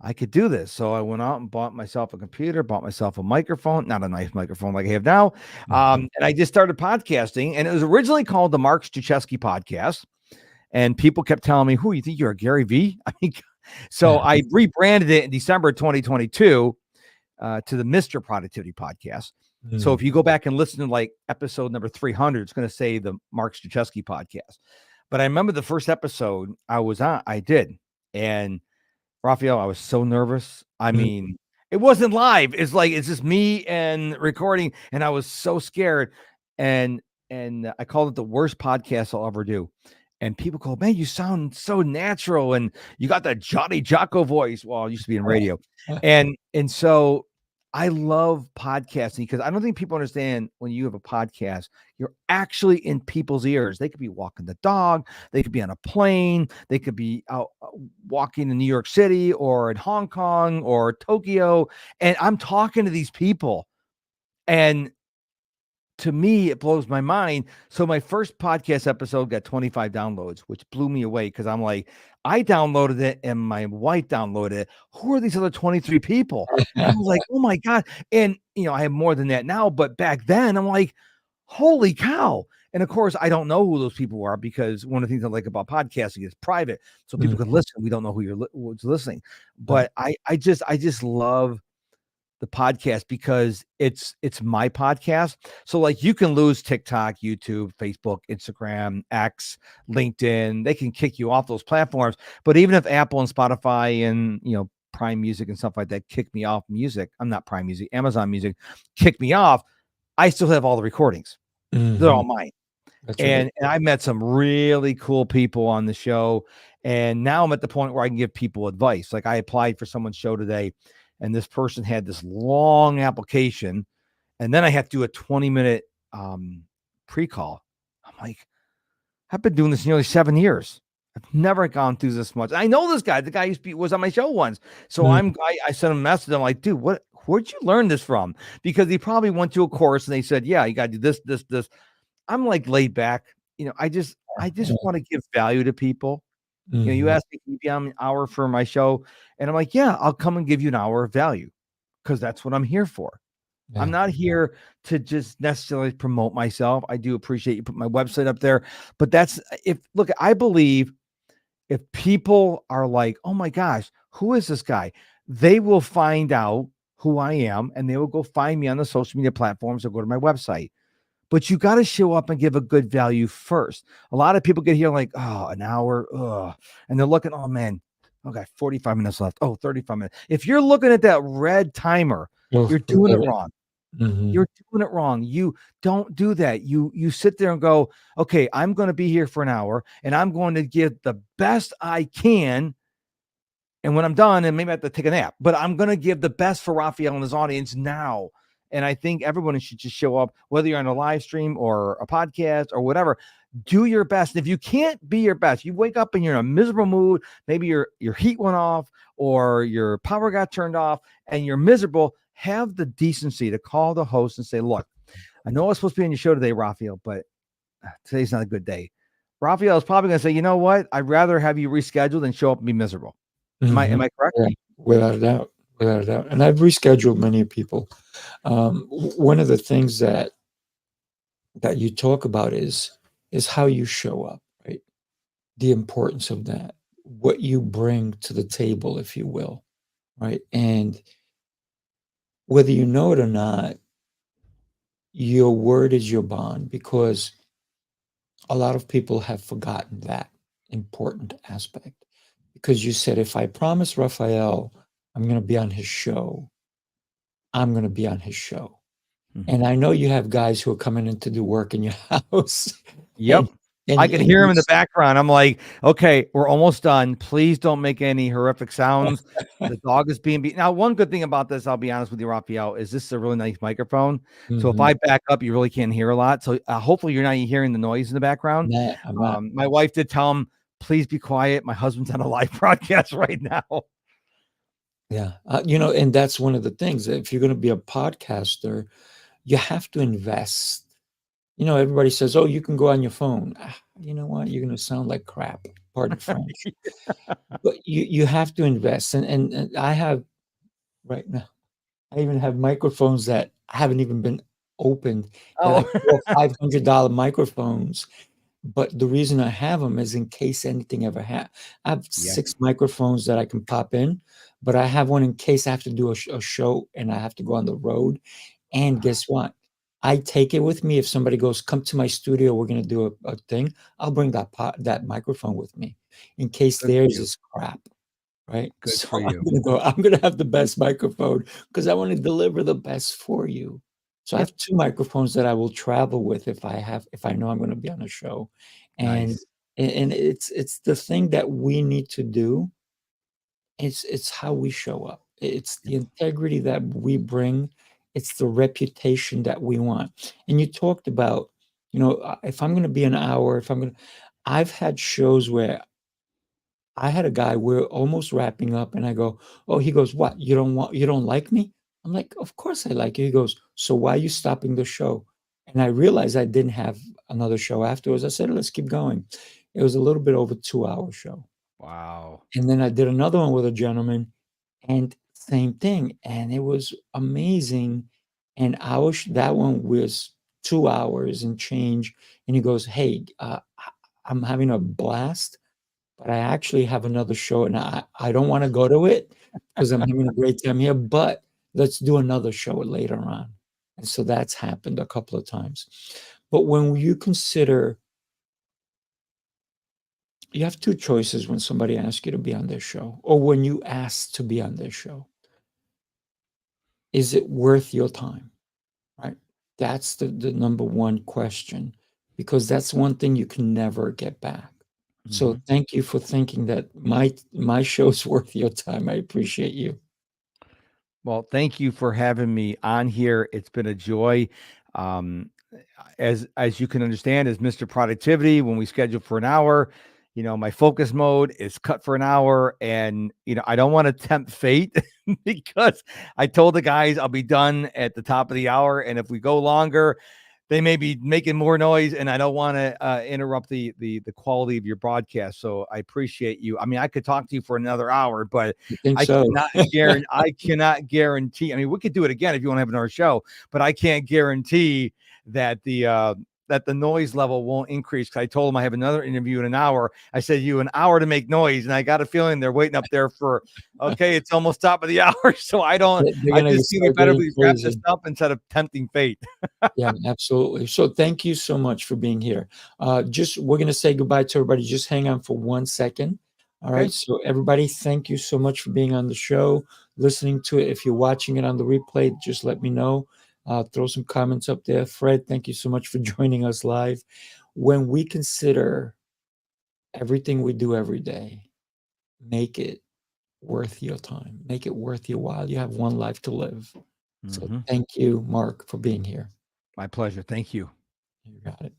I could do this. So I went out and bought myself a computer, bought myself a microphone, not a nice microphone like I have now. mhm. And I just started podcasting, and it was originally called the Mark Struczewski Podcast. And people kept telling me, who, you think you're a Gary V? I mean, so I rebranded it in December 2022 to the Mr. Productivity Podcast. So Mm, if you go back and listen to like episode number 300, it's going to say the Mark Struczewski Podcast. But I remember the first episode I was on, I did. And Raphael, I was so nervous. I mm, mean, it wasn't live. It's like it's just me and recording, and I was so scared. And I called it the worst podcast I'll ever do. And people go, man, you sound so natural, and you got that Johnny Jocko voice. Well, I used to be in radio, and so I love podcasting because I don't think people understand when you have a podcast, you're actually in people's ears. They could be walking the dog, they could be on a plane, they could be out walking in New York City or in Hong Kong or Tokyo, and I'm talking to these people, and to me, it blows my mind. So my first podcast episode got 25 downloads, which blew me away because I'm like, I downloaded it and my wife downloaded it. Who are these other 23 people? And I was like, oh my God. And, I have more than that now. But back then, I'm like, holy cow. And of course, I don't know who those people are because one of the things I like about podcasting is private. So people mm, can listen. We don't know who's listening. But I just love the podcast because it's my podcast. So like you can lose TikTok, YouTube, Facebook, Instagram, X, LinkedIn. They can kick you off those platforms. But even if Apple and Spotify and Prime Music and stuff like that kick me off music, I'm not Prime Music, Amazon Music, kick me off, I still have all the recordings. They're all mhm. mine. That's right. And I met some really cool people on the show. And now I'm at the point where I can give people advice. Like I applied for someone's show today, and this person had this long application. And then I have to do a 20-minute pre-call. I'm like, I've been doing this nearly 7 years. I've never gone through this much. I know this guy. The guy was on my show once. So Mm, I sent him a message. I'm like, dude, where'd you learn this from? Because he probably went to a course and they said, yeah, you got to do this, this, this. I'm like laid back. I just want to give value to people. You mhm. asked me, can you be on an hour for my show? And I'm like, yeah, I'll come and give you an hour of value because that's what I'm here for. I'm Yeah. not here to just necessarily promote myself. I do appreciate you put my website up there, but I believe if people are like, oh my gosh, who is this guy? They will find out who I am and they will go find me on the social media platforms or go to my website. But you got to show up and give a good value first. A lot of people get here like, oh, an hour. And they're looking, oh man, okay, 45 minutes left. Oh, 35 minutes. If you're looking at that red timer, Oh, You're doing it forget it. wrong. Mhm. You're doing it wrong. You don't do that. You sit there and go, okay, I'm going to be here for an hour and I'm going to give the best I can. And when I'm done, and maybe I have to take a nap, but I'm going to give the best for Raphael and his audience now. And I think everyone should just show up, whether you're on a live stream or a podcast or whatever. Do your best. If you can't be your best, you wake up and you're in a miserable mood. Maybe your heat went off or your power got turned off and you're miserable. Have the decency to call the host and say, look, I know I was supposed to be on your show today, Raphael, but today's not a good day. Raphael is probably going to say, you know what? I'd rather have you rescheduled than show up and be miserable. Am Mhm. I correct? Yeah, without a doubt, without a doubt. And I've rescheduled many people. One of the things that you talk about is how you show up, right? The importance of that, what you bring to the table, if you will, right? And whether you know it or not, your word is your bond because a lot of people have forgotten that important aspect. Because you said, if I promise Raphael I'm going to be on his show, I'm going to be on his show. And I know you have guys who are coming in to do work in your house. Yep. and and I can and hear him you in the background. I'm like, okay, we're almost done. Please don't make any horrific sounds. The dog is being beat. Now, one good thing about this, I'll be honest with you, Raphael, is this is a really nice microphone. So if I Mhm. back up, you really can't hear a lot. So hopefully you're not hearing the noise in the background. I'm not. My wife did tell him, please be quiet. My husband's on a live broadcast right now. Yeah. And that's one of the things. If you're going to be a podcaster, you have to invest. Everybody says, oh, you can go on your phone. You know what? You're going to sound like crap. Pardon French. But you have to invest. And I have right now, I even have microphones that haven't even been opened. They're Oh, like $400-500 microphones. But the reason I have them is in case anything ever happens. I have yeah. 6 microphones that I can pop in, but I have one in case I have to do a show and I have to go on the road. And guess what? I take it with me. If somebody goes, come to my studio, we're going to do a thing. I'll bring that microphone with me in case Good for theirs you. is crap. Right. Good So for you. I'm gonna have the best microphone because I want to deliver the best for you. So I Yep. have 2 microphones that I will travel with if I know I'm going to be on a show. And Nice. and it's the thing that we need to do. It's how we show up. It's the integrity that we bring. It's the reputation that we want. And you talked about, if I'm going to be an hour, I've had shows where I had a guy, we're almost wrapping up, and I go, "Oh," he goes, "What? You don't like me?" I'm like, "Of course I like you." He goes, "So why are you stopping the show?" And I realized I didn't have another show afterwards. I said, "Let's keep going." It was a little bit over 2-hour show. Wow. And then I did another one with a gentleman, and same thing, and it was amazing. And that one was 2 hours and change, and he goes, "Hey, I'm having a blast, but I actually have another show and I don't want to go to it because I'm having a great time here, but let's do another show later on." And so that's happened a couple of times. But when you consider, you have 2 choices when somebody asks you to be on their show or when you ask to be on their show. Is it worth your time? Right? That's the number one question because that's one thing you can never get back. So Mhm. thank you for thinking that my show's worth your time. I appreciate you. Well, thank you for having me on here. It's been a joy. Um, as you can understand, as Mr. Productivity, when we schedule for an hour, my focus mode is cut for an hour, and I don't want to tempt fate because I told the guys I'll be done at the top of the hour, and if we go longer, they may be making more noise, and I don't want to interrupt the quality of your broadcast. So I appreciate you. I mean, I could talk to you for another hour, but I think I so. cannot guarantee. I cannot guarantee. I mean, we could do it again if you want to have another show, but I can't guarantee that the noise level won't increase. Because I told them I have another interview in an hour. I said you an hour to make noise, and I got a feeling they're waiting up there for. Okay, it's almost top of the hour, so I don't. They're I gonna just think we start better getting wrap this crazy. up instead of tempting fate. Yeah, absolutely. So thank you so much for being here. We're gonna say goodbye to everybody. Just hang on for 1 second. All right. So everybody, thank you so much for being on the show, listening to it. If you're watching it on the replay, just let me know. Throw some comments up there. Fred, thank you so much for joining us live. When we consider everything we do every day, make it worth your time. Make it worth your while. You have one life to live. So thank you, Mark, for being here. My pleasure. Thank you. You got it.